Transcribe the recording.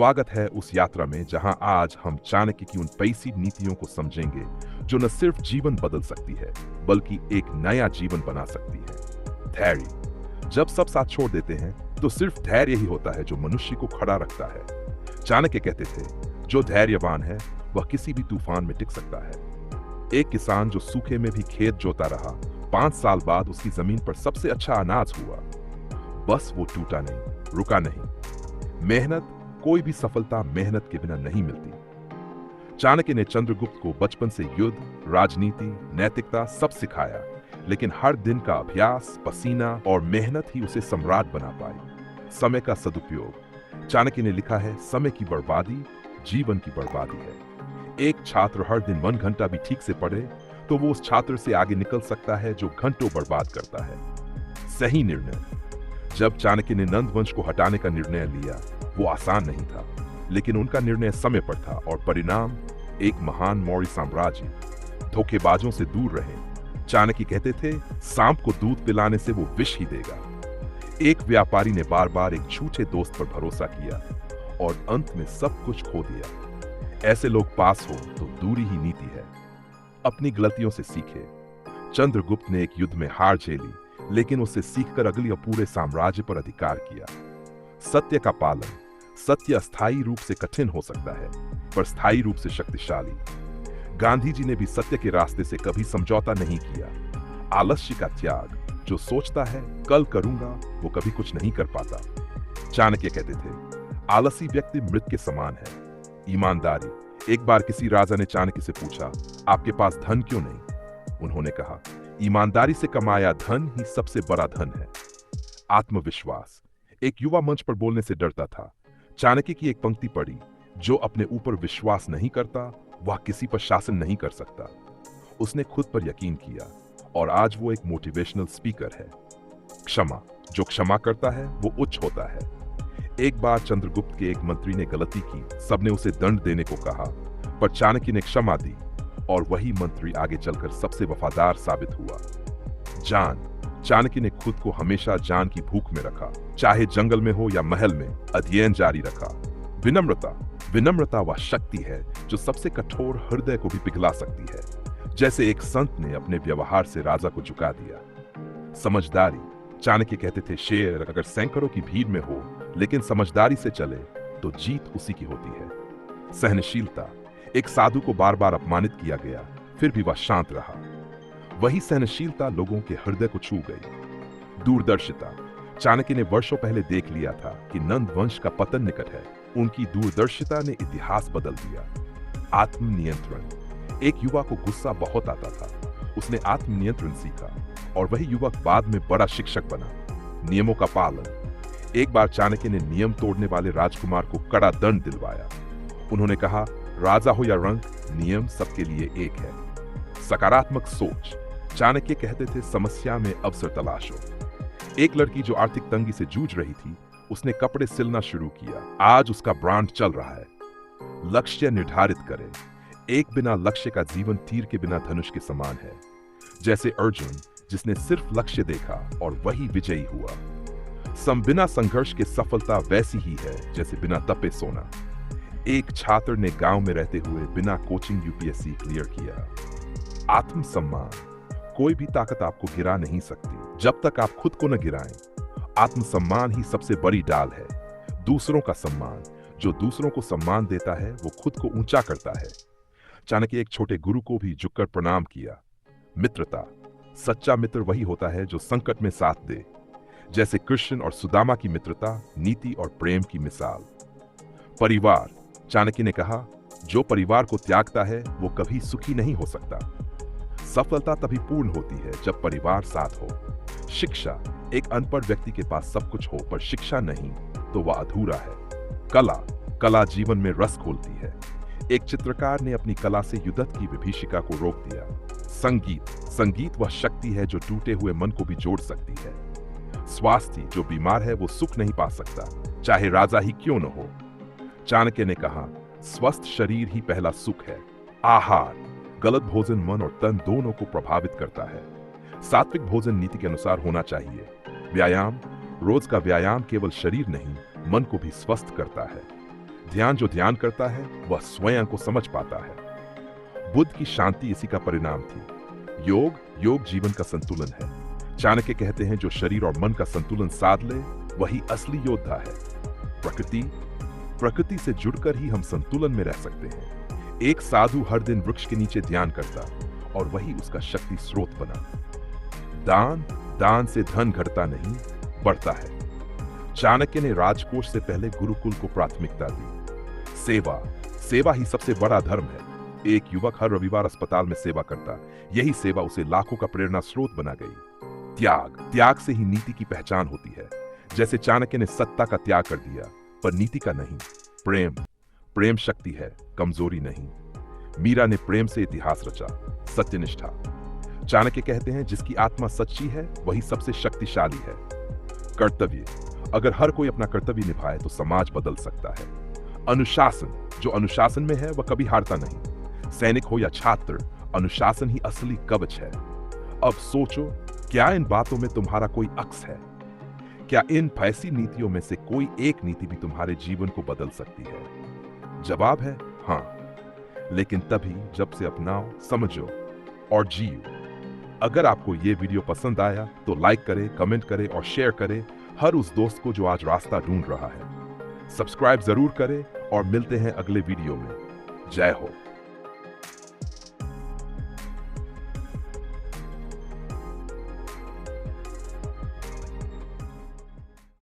स्वागत है उस यात्रा में जहां आज हम चाणक्य की उन पैसी नीतियों को समझेंगे जो न सिर्फ जीवन बदल सकती है बल्कि एक नया जीवन बना सकती है। धैर्य। जब सब साथ छोड़ देते हैं तो सिर्फ धैर्य ही होता है जो मनुष्य को खड़ा रखता है। चाणक्य कहते थे, जो धैर्यवान है वह किसी भी तूफान में टिक सकता है। एक किसान जो सूखे में भी खेत जोता रहा, 5 साल बाद उसकी जमीन पर सबसे अच्छा अनाज हुआ। बस वो टूटा नहीं, रुका नहीं। मेहनत, कोई भी सफलता मेहनत के बिना नहीं मिलती। चाणक्य ने चंद्रगुप्त को बचपन से युद्ध, राजनीति, नैतिकता सब सिखाया, लेकिन हर दिन का अभ्यास, पसीना और मेहनत ही उसे सम्राट बना पाई। समय का सदुपयोग। चाणक्य ने लिखा है, समय की बर्बादी जीवन की बर्बादी है। एक छात्र हर दिन 1 घंटा भी ठीक से पढ़े तो वो उस छात्र से आगे निकल सकता है जो घंटों बर्बाद करता है। सही निर्णय। जब चाणक्य ने नंद वंश को हटाने का निर्णय लिया, वो आसान नहीं था, लेकिन उनका निर्णय समय पर था और परिणाम एक महान मौर्य साम्राज्य। धोखेबाजों से दूर रहें। चाणक्य कहते थे, सांप को दूध पिलाने से वो विष ही देगा। एक व्यापारी ने बार बार एक झूठे दोस्त पर भरोसा किया और अंत में सब कुछ खो दिया। ऐसे लोग पास हो तो दूरी ही नीति है। अपनी गलतियों से सीखे। चंद्रगुप्त ने एक युद्ध में हार झेली, लेकिन उससे सीखकर अगली पूरे साम्राज्य पर अधिकार किया। सत्य का पालन। सत्य अस्थायी रूप से कठिन हो सकता है, पर स्थायी रूप से शक्तिशाली। गांधी जी ने भी सत्य के रास्ते से कभी समझौता नहीं किया। आलस्य का त्याग। जो सोचता है कल करूंगा, वो कभी कुछ नहीं कर पाता। चाणक्य कहते थे, आलसी व्यक्ति मृत के समान है। ईमानदारी। एक बार किसी राजा ने चाणक्य से पूछा, आपके पास धन क्यों नहीं? उन्होंने कहा, ईमानदारी से कमाया धन ही सबसे बड़ा धन है। आत्मविश्वास। एक युवा मंच पर बोलने से डरता था। चाणक्य की एक पंक्ति पढ़ी, जो अपने ऊपर विश्वास नहीं करता वह किसी पर शासन नहीं कर सकता। उसने खुद पर यकीन किया और आज वो एक मोटिवेशनल स्पीकर है। क्षमा। जो क्षमा करता है वो उच्च होता है। एक बार चंद्रगुप्त के एक मंत्री ने गलती की, सबने उसे दंड देने को कहा, पर चाणक्य ने क्षमा दी और वही मंत्री आगे चलकर सबसे वफादार साबित हुआ। जान। चाणक्य ने खुद को हमेशा जान की भूख में रखा, चाहे जंगल में हो या महल में, अध्ययन जारी रखा। विनम्रता। विनम्रता वह शक्ति है जो सबसे कठोर हृदय को भी पिघला सकती है, जैसे एक संत ने अपने व्यवहार से राजा को झुका दिया। समझदारी। चाणक्य कहते थे, शेर अगर सैकड़ों की भीड़ में हो लेकिन समझदारी से चले तो जीत उसी की होती है। सहनशीलता। एक साधु को बार बार अपमानित किया गया, फिर भी वह शांत रहा। वही सहनशीलता लोगों के हृदय को छू गई। दूरदर्शिता। चाणक्य ने वर्षों पहले देख लिया था कि नंद वंश का पतन निकट है। उनकी दूरदर्शिता ने इतिहास बदल दिया। आत्मनियंत्रण। एक युवा को गुस्सा बहुत आता था। उसने आत्मनियंत्रण सीखा और वही युवक बाद में बड़ा शिक्षक बना। नियमों का पालन। एक बार चाणक्य ने नियम तोड़ने वाले राजकुमार को कड़ा दंड दिलवाया। उन्होंने कहा, राजा हो या रंक, नियम सबके लिए एक है। सकारात्मक सोच। चाणक्य कहते थे, समस्या में अवसर तलाशो। एक लड़की जो आर्थिक तंगी से जूझ रही थी, उसने कपड़े सिलना शुरू किया। आज उसका ब्रांड चल रहा है। लक्ष्य निर्धारित करें। एक बिना लक्ष्य का जीवन तीर के बिना धनुष के समान है। जैसे अर्जुन, जिसने सिर्फ लक्ष्य देखा और वही विजयी हुआ। बिना संघर्ष के सफलता वैसी ही है जैसे बिना तपे सोना। एक छात्र ने गांव में रहते हुए बिना कोचिंग यूपीएससी क्लियर किया। आत्मसम्मान। कोई भी ताकत आपको गिरा नहीं सकती जब तक आप खुद को न गिराएं। आत्मसम्मान ही सबसे बड़ी डाल है। दूसरों का सम्मान। जो दूसरों को सम्मान देता है वो खुद को ऊंचा करता है। चाणक्य एक छोटे गुरु को भी झुककर प्रणाम किया। मित्रता। सच्चा मित्र वही होता है जो संकट में साथ दे। जैसे कृष्ण और सुदामा की मित्रता नीति और प्रेम की मिसाल। परिवार। चाणक्य ने कहा, जो परिवार को त्यागता है वो कभी सुखी नहीं हो सकता। सफलता तभी पूर्ण होती है जब परिवार साथ हो। शिक्षा। एक अनपढ़ व्यक्ति के पास सब कुछ हो पर शिक्षा नहीं तो वह अधूरा है। कला। कला जीवन में रस खोलती है। एक चित्रकार ने अपनी कला से युद्धत की विभीषिका को रोक दिया। संगीत। संगीत वह शक्ति है जो टूटे हुए मन को भी जोड़ सकती है। स्वास्थ्य। जो बीमार है वो सुख नहीं पा सकता, चाहे राजा ही क्यों न हो। चाणक्य ने कहा, स्वस्थ शरीर ही पहला सुख है। आहार। गलत भोजन मन और तन दोनों को प्रभावित करता है। सात्विक भोजन नीति के अनुसार होना चाहिए। व्यायाम। रोज का व्यायाम केवल शरीर नहीं मन को भी स्वस्थ करता है। ध्यान जो ध्यान करता है वह स्वयं को समझ पाता है। बुद्ध की शांति इसी का परिणाम थी। योग जीवन का संतुलन है। चाणक्य कहते हैं जो शरीर और मन का संतुलन साध ले वही असली योद्धा है। प्रकृति से जुड़कर ही हम संतुलन में रह सकते हैं। एक साधु हर दिन वृक्ष के नीचे ध्यान करता और वही उसका शक्ति स्रोत बना। दान से धन घटता नहीं, बढ़ता है। चाणक्य ने राजकोष से पहले गुरुकुल को प्राथमिकता दी। सेवा ही सबसे बड़ा धर्म है। एक युवक हर रविवार अस्पताल में सेवा करता, यही सेवा उसे लाखों का प्रेरणा स्रोत बना गई। त्याग से ही नीति की पहचान होती है। जैसे चाणक्य ने सत्ता का त्याग कर दिया, पर नीति का नहीं। प्रेम शक्ति है, कमजोरी नहीं। मीरा ने प्रेम से इतिहास रचा, सत्यनिष्ठा। चाणक्य कहते हैं जिसकी आत्मा सच्ची है वही सबसे शक्तिशाली है। कर्तव्य, अगर हर कोई अपना कर्तव्य निभाए तो समाज बदल सकता है। अनुशासन, जो अनुशासन में है वह कभी हारता नहीं। सैनिक हो या छात्र, अनुशासन ही असली कवच है। अब सोचो, क्या इन बातों में तुम्हारा कोई अक्स है? क्या इन फैसी नीतियों में से कोई एक नीति भी तुम्हारे जीवन को बदल सकती है? जवाब है हाँ, लेकिन तभी जब से अपनाओ, समझो और जियो। अगर आपको ये वीडियो पसंद आया तो लाइक करें, कमेंट करें और शेयर करें हर उस दोस्त को जो आज रास्ता ढूंढ रहा है। सब्सक्राइब जरूर करें और मिलते हैं अगले वीडियो में। जय हो।